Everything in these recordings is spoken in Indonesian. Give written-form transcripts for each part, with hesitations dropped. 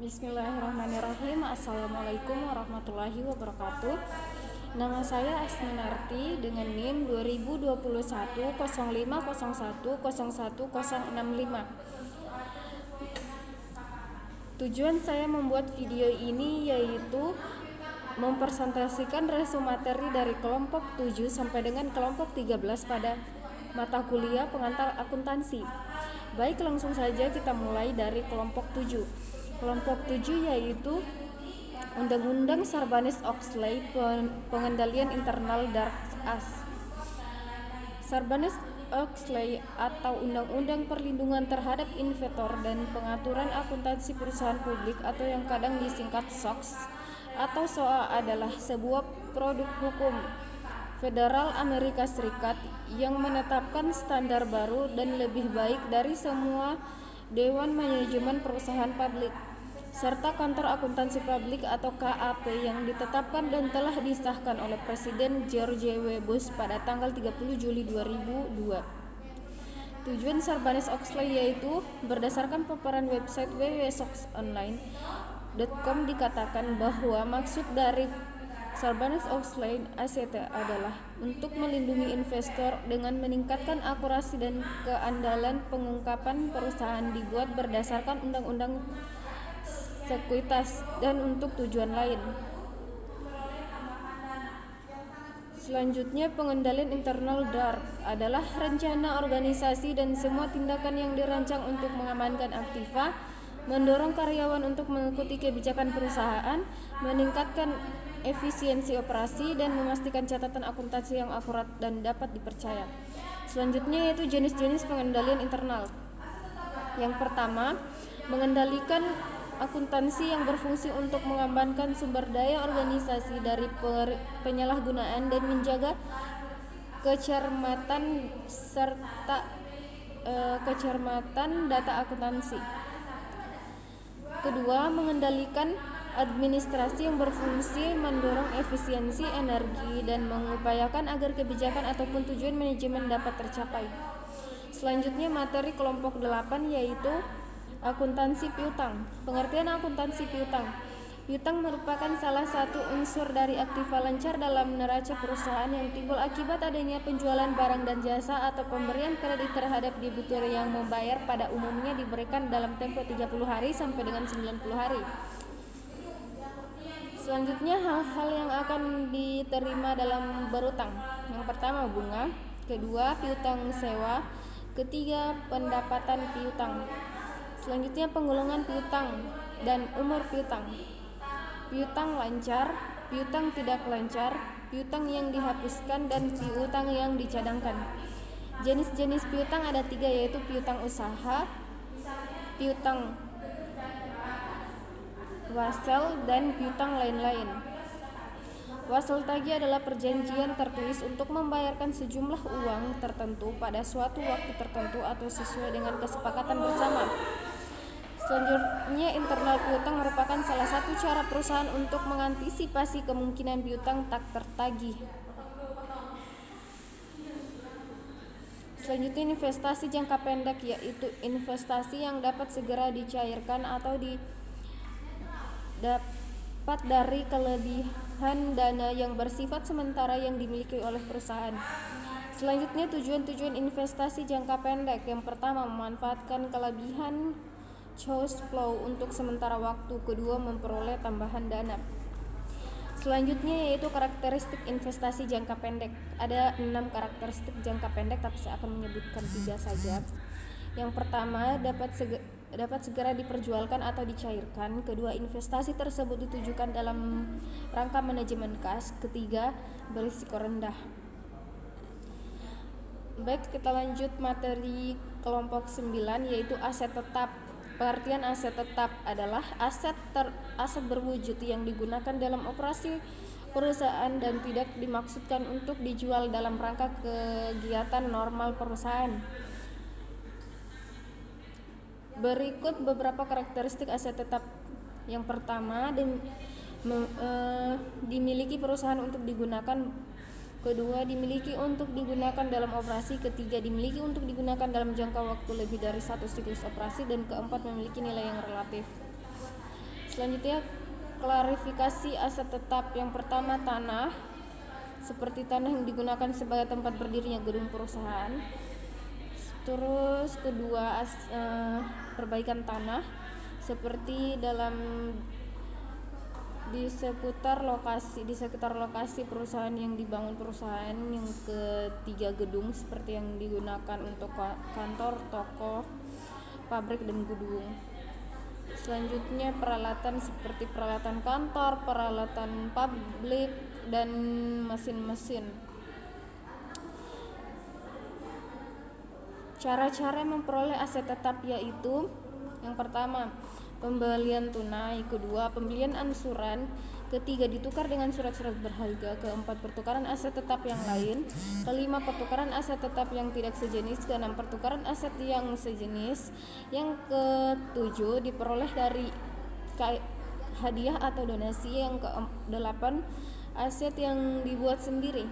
Bismillahirrahmanirrahim. Assalamualaikum warahmatullahi wabarakatuh. Nama saya Asminarti dengan NIM 2021 0501 01065. Tujuan saya membuat video ini yaitu mempresentasikan resume materi dari kelompok 7 sampai dengan kelompok 13 pada mata kuliah pengantar akuntansi. Baik, langsung saja kita mulai dari kelompok 7. Kelompok 7 yaitu Undang-Undang Sarbanes-Oxley Pengendalian Internal Dark As. Sarbanes-Oxley atau Undang-Undang Perlindungan Terhadap Investor dan Pengaturan Akuntansi Perusahaan Publik atau yang kadang disingkat SOX atau SOA adalah sebuah produk hukum federal Amerika Serikat yang menetapkan standar baru dan lebih baik dari semua Dewan Manajemen Perusahaan Publik serta Kantor Akuntansi Publik atau KAP yang ditetapkan dan telah disahkan oleh Presiden George W. Bush pada tanggal 30 Juli 2002. Tujuan Sarbanes-Oxley yaitu berdasarkan paparan website www.soxonline.com dikatakan bahwa maksud dari Sarbanes-Oxley ACT adalah untuk melindungi investor dengan meningkatkan akurasi dan keandalan pengungkapan perusahaan dibuat berdasarkan undang-undang sekuitas dan untuk tujuan lain. Selanjutnya, pengendalian internal DARK adalah rencana organisasi dan semua tindakan yang dirancang untuk mengamankan aktiva, mendorong karyawan untuk mengikuti kebijakan perusahaan, meningkatkan efisiensi operasi, dan memastikan catatan akuntansi yang akurat dan dapat dipercaya. Selanjutnya yaitu jenis-jenis pengendalian internal. Yang pertama, mengendalikan akuntansi yang berfungsi untuk mengamankan sumber daya organisasi dari penyalahgunaan dan menjaga kecermatan serta kecermatan data akuntansi. Kedua, mengendalikan administrasi yang berfungsi mendorong efisiensi energi dan mengupayakan agar kebijakan ataupun tujuan manajemen dapat tercapai. Selanjutnya materi kelompok 8 yaitu akuntansi piutang. Pengertian akuntansi piutang. Piutang merupakan salah satu unsur dari aktiva lancar dalam neraca perusahaan yang timbul akibat adanya penjualan barang dan jasa atau pemberian kredit terhadap debitur yang membayar pada umumnya diberikan dalam tempo 30 hari sampai dengan 90 hari. Selanjutnya hal-hal yang akan diterima dalam berutang. Yang pertama bunga, kedua piutang sewa, ketiga pendapatan piutang. Selanjutnya penggolongan piutang dan umur piutang. Piutang lancar, piutang tidak lancar, piutang yang dihapuskan dan piutang yang dicadangkan. Jenis-jenis piutang ada 3 yaitu piutang usaha, piutang wasel, dan piutang lain-lain. Wasel tagih adalah perjanjian tertulis untuk membayarkan sejumlah uang tertentu pada suatu waktu tertentu atau sesuai dengan kesepakatan bersama. Selanjutnya internal piutang merupakan salah satu cara perusahaan untuk mengantisipasi kemungkinan piutang tak tertagih. Selanjutnya investasi jangka pendek yaitu investasi yang dapat segera dicairkan atau dapat dari kelebihan dana yang bersifat sementara yang dimiliki oleh perusahaan. Selanjutnya tujuan-tujuan investasi jangka pendek. Yang pertama, memanfaatkan kelebihan cash flow untuk sementara waktu. Kedua, memperoleh tambahan dana. Selanjutnya yaitu karakteristik investasi jangka pendek. Ada 6 karakteristik jangka pendek, tapi saya akan menyebutkan 3 saja. Yang pertama, dapat segera diperjualkan atau dicairkan. Kedua, investasi tersebut ditujukan dalam rangka manajemen kas. Ketiga, berisiko rendah. Baik, kita lanjut materi kelompok 9 yaitu aset tetap. Pengertian aset tetap adalah aset berwujud yang digunakan dalam operasi perusahaan dan tidak dimaksudkan untuk dijual dalam rangka kegiatan normal perusahaan. Berikut beberapa karakteristik aset tetap. Yang pertama, dimiliki perusahaan untuk digunakan. Kedua, dimiliki untuk digunakan dalam operasi. Ketiga, dimiliki untuk digunakan dalam jangka waktu lebih dari 1 siklus operasi. Dan keempat, memiliki nilai yang relatif. Selanjutnya, klarifikasi aset tetap. Yang pertama, tanah, seperti tanah yang digunakan sebagai tempat berdirinya gedung perusahaan. Terus kedua, perbaikan tanah, seperti di sekitar lokasi perusahaan yang dibangun perusahaan. Yang ketiga, gedung, seperti yang digunakan untuk kantor, toko, pabrik, dan gedung. Selanjutnya, peralatan, seperti peralatan kantor, peralatan pabrik, dan mesin-mesin. Cara-cara memperoleh aset tetap yaitu: yang pertama, pembelian tunai; kedua, pembelian angsuran; ketiga, ditukar dengan surat-surat berharga; keempat, pertukaran aset tetap yang lain; kelima, pertukaran aset tetap yang tidak sejenis; keenam, pertukaran aset yang sejenis; yang ketujuh, diperoleh dari hadiah atau donasi; yang kedelapan, aset yang dibuat sendiri.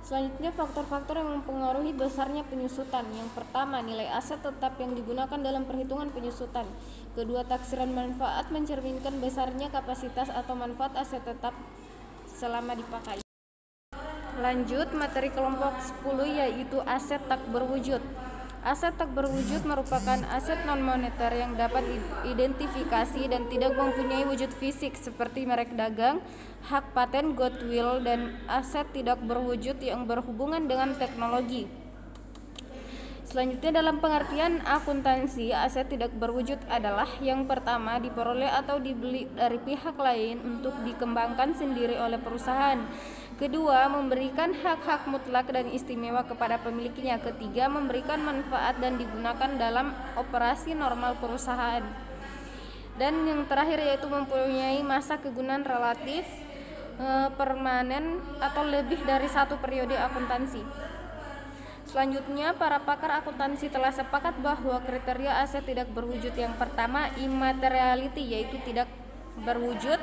Selanjutnya, faktor-faktor yang mempengaruhi besarnya penyusutan. Yang pertama, nilai aset tetap yang digunakan dalam perhitungan penyusutan. Kedua, taksiran manfaat mencerminkan besarnya kapasitas atau manfaat aset tetap selama dipakai. Lanjut, materi kelompok 10 yaitu aset tak berwujud. Aset tak berwujud merupakan aset non-moneter yang dapat diidentifikasi dan tidak mempunyai wujud fisik, seperti merek dagang, hak paten, goodwill, dan aset tidak berwujud yang berhubungan dengan teknologi. Selanjutnya, dalam pengertian akuntansi, aset tidak berwujud adalah: yang pertama, diperoleh atau dibeli dari pihak lain untuk dikembangkan sendiri oleh perusahaan; kedua, memberikan hak-hak mutlak dan istimewa kepada pemiliknya; ketiga, memberikan manfaat dan digunakan dalam operasi normal perusahaan; dan yang terakhir yaitu mempunyai masa kegunaan relatif, permanen, atau lebih dari satu periode akuntansi. Selanjutnya, para pakar akuntansi telah sepakat bahwa kriteria aset tidak berwujud: yang pertama, immateriality, yaitu tidak berwujud;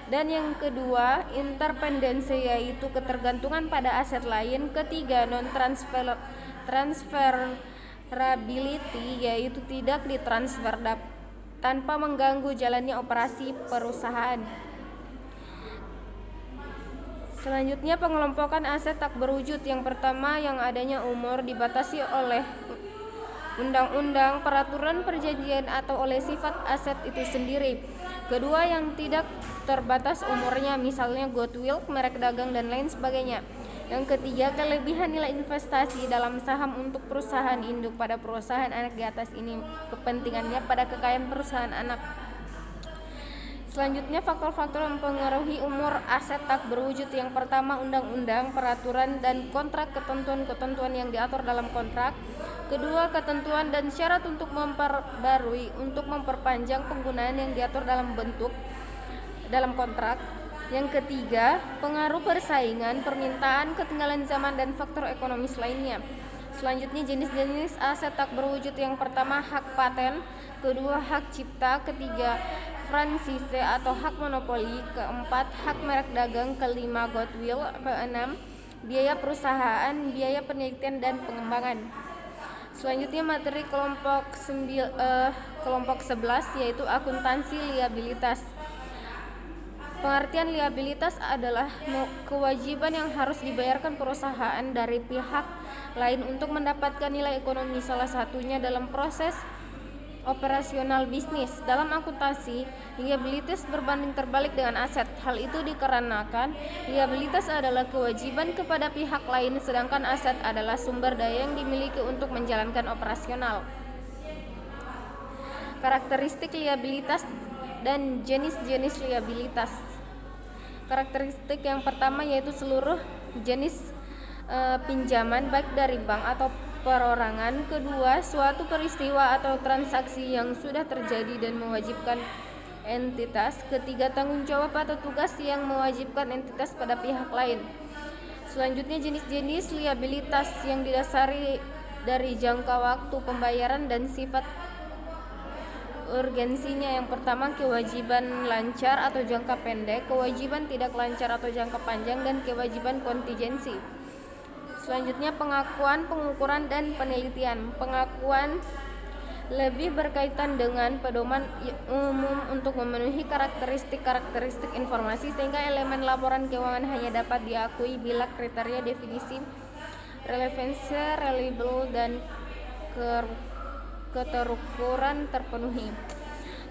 dan yang kedua, interpendensi, yaitu ketergantungan pada aset lain; ketiga, non-transferability, yaitu tidak ditransfer tanpa mengganggu jalannya operasi perusahaan. Selanjutnya, pengelompokan aset tak berwujud. Yang pertama, yang adanya umur dibatasi oleh undang-undang, peraturan, perjanjian, atau oleh sifat aset itu sendiri. Kedua, yang tidak terbatas umurnya, misalnya goodwill, merek dagang, dan lain sebagainya. Yang ketiga, kelebihan nilai investasi dalam saham untuk perusahaan induk pada perusahaan anak. Di atas ini kepentingannya pada kekayaan perusahaan anak. Selanjutnya, faktor-faktor yang mempengaruhi umur aset tak berwujud. Yang pertama, undang-undang, peraturan, dan kontrak, ketentuan-ketentuan yang diatur dalam kontrak. Kedua, ketentuan dan syarat untuk memperbarui, untuk memperpanjang penggunaan yang diatur dalam kontrak. Yang ketiga, pengaruh persaingan, permintaan, ketinggalan zaman, dan faktor ekonomis lainnya. Selanjutnya, jenis-jenis aset tak berwujud. Yang pertama, hak paten; kedua, hak cipta; ketiga, franchise atau hak monopoli; keempat, hak merek dagang; kelima, goodwill; keenam, biaya perusahaan, biaya penelitian dan pengembangan. Selanjutnya, materi kelompok 11 yaitu akuntansi liabilitas. Pengertian liabilitas adalah kewajiban yang harus dibayarkan perusahaan dari pihak lain untuk mendapatkan nilai ekonomi, salah satunya dalam proses operasional bisnis. Dalam akuntansi, liabilitas berbanding terbalik dengan aset. Hal itu dikarenakan liabilitas adalah kewajiban kepada pihak lain, sedangkan aset adalah sumber daya yang dimiliki untuk menjalankan operasional. Karakteristik liabilitas dan jenis-jenis liabilitas. Karakteristik yang pertama yaitu seluruh jenis pinjaman baik dari bank atau perorangan. Kedua, suatu peristiwa atau transaksi yang sudah terjadi dan mewajibkan entitas. Ketiga, tanggung jawab atau tugas yang mewajibkan entitas pada pihak lain. Selanjutnya, jenis-jenis liabilitas yang didasari dari jangka waktu pembayaran dan sifat urgensinya. Yang pertama, kewajiban lancar atau jangka pendek, kewajiban tidak lancar atau jangka panjang, dan kewajiban kontingensi. Selanjutnya, pengakuan, pengukuran, dan penelitian. Pengakuan lebih berkaitan dengan pedoman umum untuk memenuhi karakteristik informasi, sehingga elemen laporan keuangan hanya dapat diakui bila kriteria definisi relevansi, reliable, dan keterukuran terpenuhi.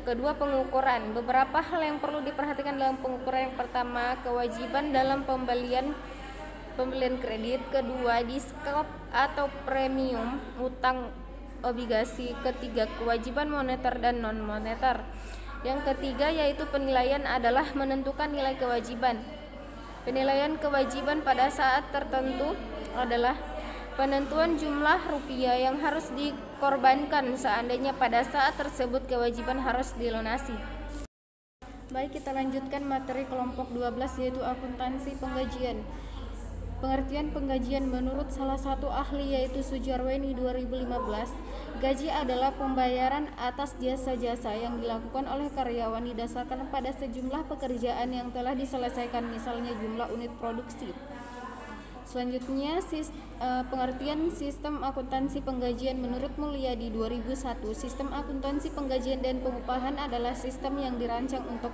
Kedua, pengukuran. Beberapa hal yang perlu diperhatikan dalam pengukuran. Yang pertama, kewajiban dalam pembelian kredit. Kedua, diskop atau premium utang obligasi. Ketiga, kewajiban moneter dan non moneter. Yang ketiga yaitu penilaian adalah menentukan nilai kewajiban. Penilaian kewajiban pada saat tertentu adalah penentuan jumlah rupiah yang harus dikorbankan seandainya pada saat tersebut kewajiban harus dilunasi. Baik, kita lanjutkan materi kelompok 12 yaitu akuntansi penggajian. Pengertian penggajian menurut salah satu ahli yaitu Sujarweni 2015, gaji adalah pembayaran atas jasa-jasa yang dilakukan oleh karyawan didasarkan pada sejumlah pekerjaan yang telah diselesaikan, misalnya jumlah unit produksi. Selanjutnya, pengertian sistem akuntansi penggajian menurut Mulyadi 2001, sistem akuntansi penggajian dan pengupahan adalah sistem yang dirancang untuk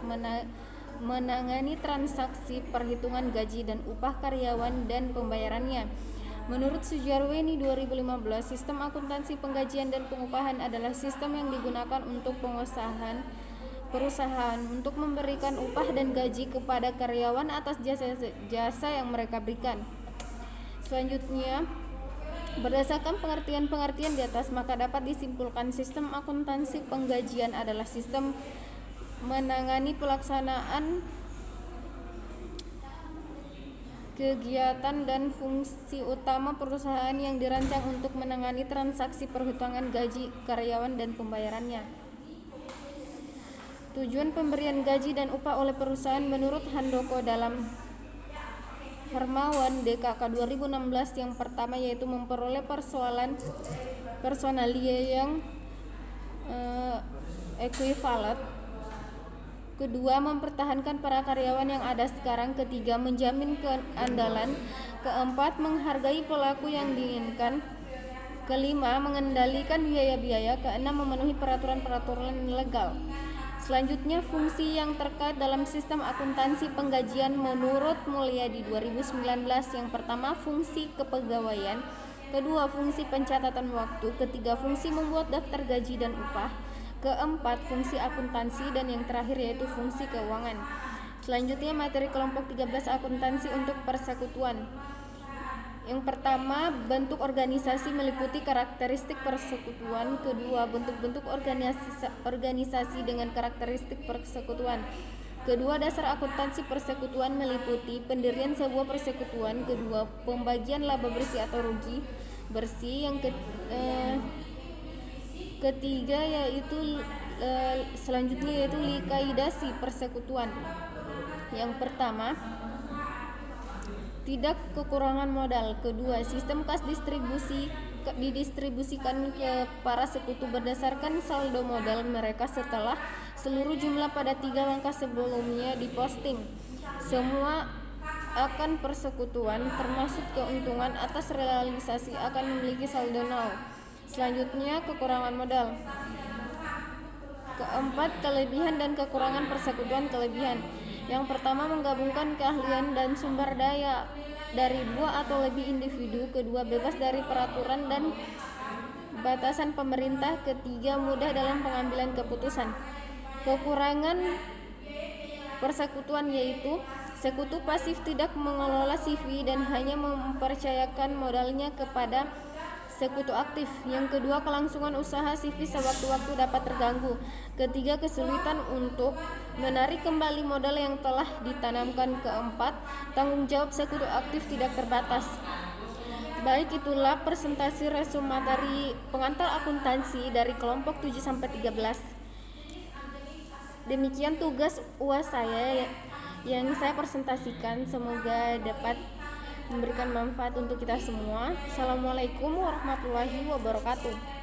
menangani transaksi perhitungan gaji dan upah karyawan dan pembayarannya. Menurut Sujarweni 2015, sistem akuntansi penggajian dan pengupahan adalah sistem yang digunakan untuk perusahaan untuk memberikan upah dan gaji kepada karyawan atas jasa yang mereka berikan. Selanjutnya, berdasarkan pengertian di atas, maka dapat disimpulkan sistem akuntansi penggajian adalah sistem menangani pelaksanaan kegiatan dan fungsi utama perusahaan yang dirancang untuk menangani transaksi perhitungan gaji karyawan dan pembayarannya. Tujuan pemberian gaji dan upah oleh perusahaan menurut Handoko dalam Hermawan DKK 2016 yang pertama yaitu memperoleh personalia yang ekuivalent. Kedua, mempertahankan para karyawan yang ada sekarang. Ketiga, menjamin keandalan. Keempat, menghargai pelaku yang diinginkan. Kelima, mengendalikan biaya-biaya. Keenam, memenuhi peraturan-peraturan legal. Selanjutnya, fungsi yang terkait dalam sistem akuntansi penggajian menurut Mulyadi 2019. Yang pertama, fungsi kepegawaian. Kedua, fungsi pencatatan waktu. Ketiga, fungsi membuat daftar gaji dan upah. Keempat, fungsi akuntansi. Dan yang terakhir yaitu fungsi keuangan. Selanjutnya, materi kelompok 13 akuntansi untuk persekutuan. Yang pertama, bentuk organisasi meliputi karakteristik persekutuan. Kedua, bentuk-bentuk organisasi dengan karakteristik persekutuan. Kedua, dasar akuntansi persekutuan meliputi pendirian sebuah persekutuan. Kedua, pembagian laba bersih atau rugi bersih. Yang ketiga yaitu selanjutnya yaitu likuidasi persekutuan. Yang pertama, tidak kekurangan modal. Kedua, sistem kas didistribusikan ke para sekutu berdasarkan saldo modal mereka setelah seluruh jumlah pada 3 langkah sebelumnya diposting. Semua akan persekutuan termasuk keuntungan atas realisasi akan memiliki saldo nol. Selanjutnya, kekurangan modal. Keempat, kelebihan dan kekurangan persekutuan. Kelebihan yang pertama, menggabungkan keahlian dan sumber daya dari 2 atau lebih individu. Kedua, bebas dari peraturan dan batasan pemerintah. Ketiga, mudah dalam pengambilan keputusan. Kekurangan persekutuan yaitu sekutu pasif tidak mengelola CV dan hanya mempercayakan modalnya kepada sekutu aktif. Yang kedua, kelangsungan usaha CV sewaktu-waktu dapat terganggu. Ketiga, kesulitan untuk menarik kembali modal yang telah ditanamkan. Keempat, tanggung jawab sekutu aktif tidak terbatas. Baik, itulah presentasi resume materi pengantar akuntansi dari kelompok 7-13. Demikian tugas UAS saya yang saya presentasikan, semoga dapat memberikan manfaat untuk kita semua. Assalamualaikum warahmatullahi wabarakatuh.